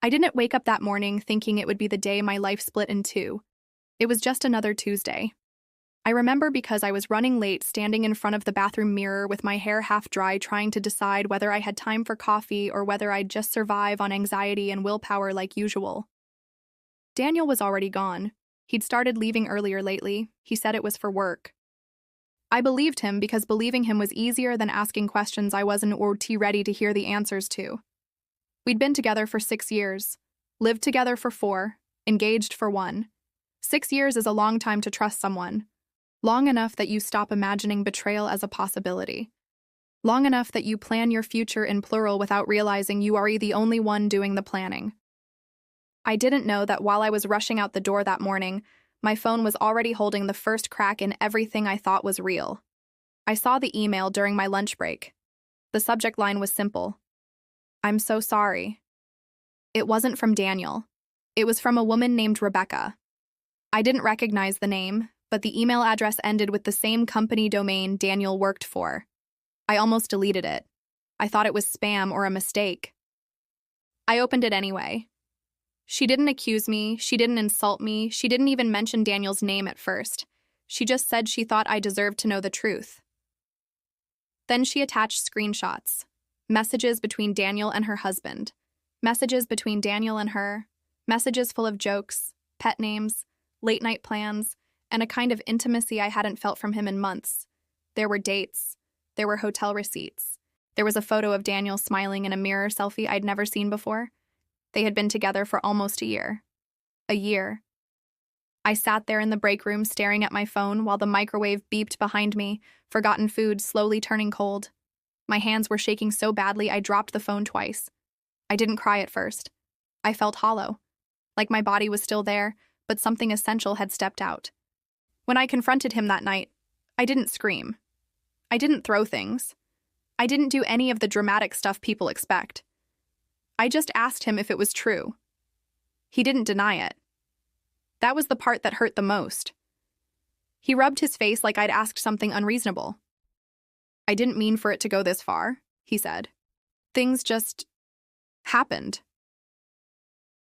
I didn't wake up that morning thinking it would be the day my life split in two. It was just another Tuesday. I remember because I was running late, standing in front of the bathroom mirror with my hair half dry, trying to decide whether I had time for coffee or whether I'd just survive on anxiety and willpower like usual. Daniel was already gone. He'd started leaving earlier lately. He said it was for work. I believed him because believing him was easier than asking questions I wasn't or ready to hear the answers to. We'd been together for 6 years, lived together for 4, engaged for 1. 6 years is a long time to trust someone. Long enough that you stop imagining betrayal as a possibility. Long enough that you plan your future in plural without realizing you are the only one doing the planning. I didn't know that while I was rushing out the door that morning, my phone was already holding the first crack in everything I thought was real. I saw the email during my lunch break. The subject line was simple. "I'm so sorry." It wasn't from Daniel. It was from a woman named Rebecca. I didn't recognize the name, but the email address ended with the same company domain Daniel worked for. I almost deleted it. I thought it was spam or a mistake. I opened it anyway. She didn't accuse me, she didn't insult me, she didn't even mention Daniel's name at first. She just said she thought I deserved to know the truth. Then she attached screenshots. Messages between Daniel and her husband. Messages between Daniel and her. Messages full of jokes, pet names, late-night plans, and a kind of intimacy I hadn't felt from him in months. There were dates. There were hotel receipts. There was a photo of Daniel smiling in a mirror selfie I'd never seen before. They had been together for almost a year. A year. I sat there in the break room staring at my phone while the microwave beeped behind me, forgotten food slowly turning cold. My hands were shaking so badly I dropped the phone twice. I didn't cry at first. I felt hollow, like my body was still there, but something essential had stepped out. When I confronted him that night, I didn't scream. I didn't throw things. I didn't do any of the dramatic stuff people expect. I just asked him if it was true. He didn't deny it. That was the part that hurt the most. He rubbed his face like I'd asked something unreasonable. "I didn't mean for it to go this far," he said. "Things just happened."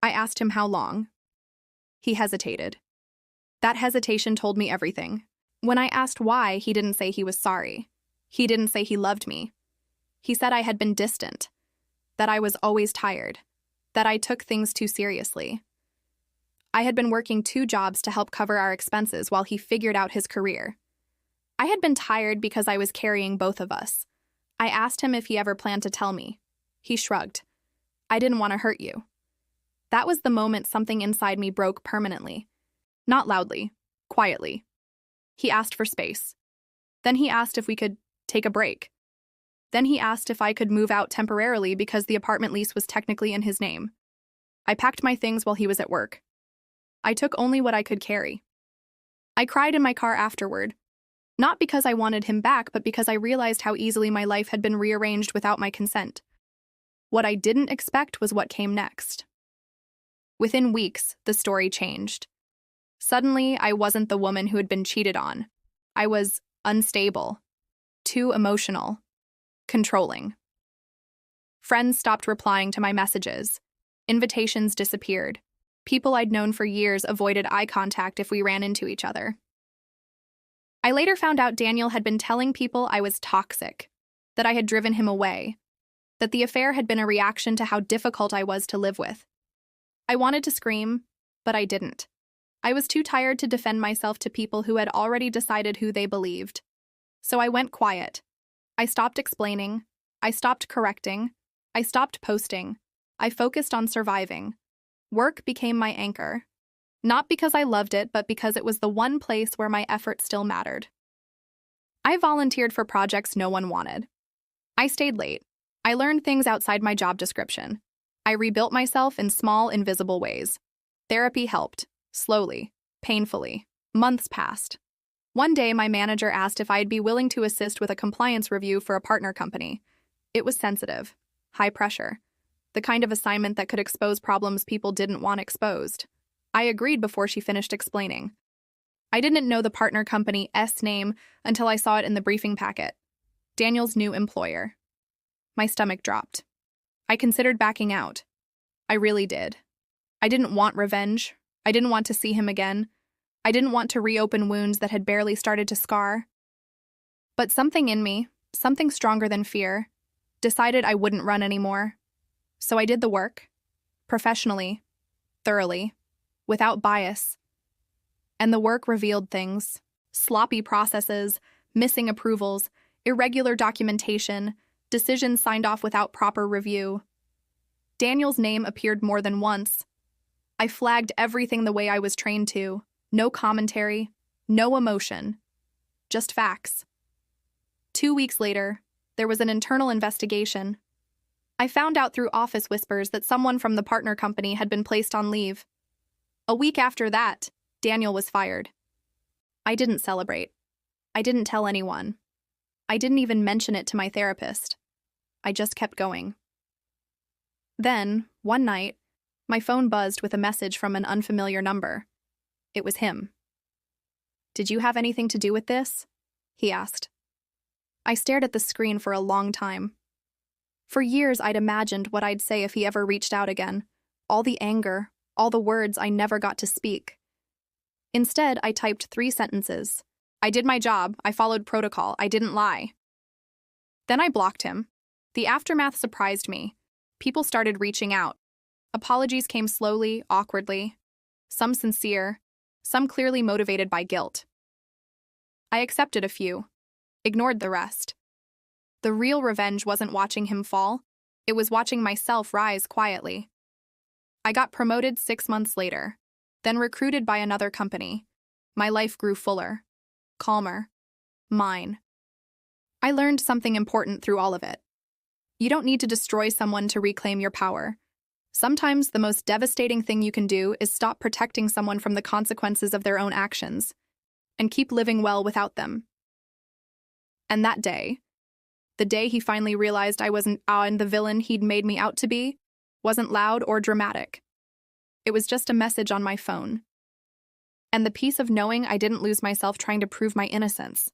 I asked him how long. He hesitated. That hesitation told me everything. When I asked why, he didn't say he was sorry. He didn't say he loved me. He said I had been distant, that I was always tired, that I took things too seriously. I had been working 2 jobs to help cover our expenses while he figured out his career. I had been tired because I was carrying both of us. I asked him if he ever planned to tell me. He shrugged. "I didn't want to hurt you." That was the moment something inside me broke permanently. Not loudly, quietly. He asked for space. Then he asked if we could take a break. Then he asked if I could move out temporarily because the apartment lease was technically in his name. I packed my things while he was at work. I took only what I could carry. I cried in my car afterward. Not because I wanted him back, but because I realized how easily my life had been rearranged without my consent. What I didn't expect was what came next. Within weeks, the story changed. Suddenly, I wasn't the woman who had been cheated on. I was unstable, too emotional, controlling. Friends stopped replying to my messages. Invitations disappeared. People I'd known for years avoided eye contact if we ran into each other. I later found out Daniel had been telling people I was toxic, that I had driven him away, that the affair had been a reaction to how difficult I was to live with. I wanted to scream, but I didn't. I was too tired to defend myself to people who had already decided who they believed. So I went quiet. I stopped explaining. I stopped correcting. I stopped posting. I focused on surviving. Work became my anchor. Not because I loved it, but because it was the one place where my effort still mattered. I volunteered for projects no one wanted. I stayed late. I learned things outside my job description. I rebuilt myself in small, invisible ways. Therapy helped. Slowly, painfully. Months passed. One day, my manager asked if I'd be willing to assist with a compliance review for a partner company. It was sensitive, high pressure, the kind of assignment that could expose problems people didn't want exposed. I agreed before she finished explaining. I didn't know the partner company's name until I saw it in the briefing packet. Daniel's new employer. My stomach dropped. I considered backing out. I really did. I didn't want revenge. I didn't want to see him again. I didn't want to reopen wounds that had barely started to scar. But something in me, something stronger than fear, decided I wouldn't run anymore. So I did the work, professionally, thoroughly, without bias. And the work revealed things: sloppy processes, missing approvals, irregular documentation, decisions signed off without proper review. Daniel's name appeared more than once. I flagged everything the way I was trained to. No commentary, no emotion, just facts. 2 weeks later, there was an internal investigation. I found out through office whispers that someone from the partner company had been placed on leave. A week after that, Daniel was fired. I didn't celebrate. I didn't tell anyone. I didn't even mention it to my therapist. I just kept going. Then, one night, my phone buzzed with a message from an unfamiliar number. It was him. "Did you have anything to do with this?" he asked. I stared at the screen for a long time. For years, I'd imagined what I'd say if he ever reached out again. All the anger, all the words I never got to speak. Instead, I typed 3 sentences. I did my job, I followed protocol, I didn't lie. Then I blocked him. The aftermath surprised me. People started reaching out. Apologies came slowly, awkwardly. Some sincere, some clearly motivated by guilt. I accepted a few, ignored the rest. The real revenge wasn't watching him fall, it was watching myself rise quietly. I got promoted 6 months later, then recruited by another company. My life grew fuller, calmer, mine. I learned something important through all of it. You don't need to destroy someone to reclaim your power. Sometimes the most devastating thing you can do is stop protecting someone from the consequences of their own actions and keep living well without them. And that day, the day he finally realized I wasn't the villain he'd made me out to be, wasn't loud or dramatic. It was just a message on my phone. And the peace of knowing I didn't lose myself trying to prove my innocence.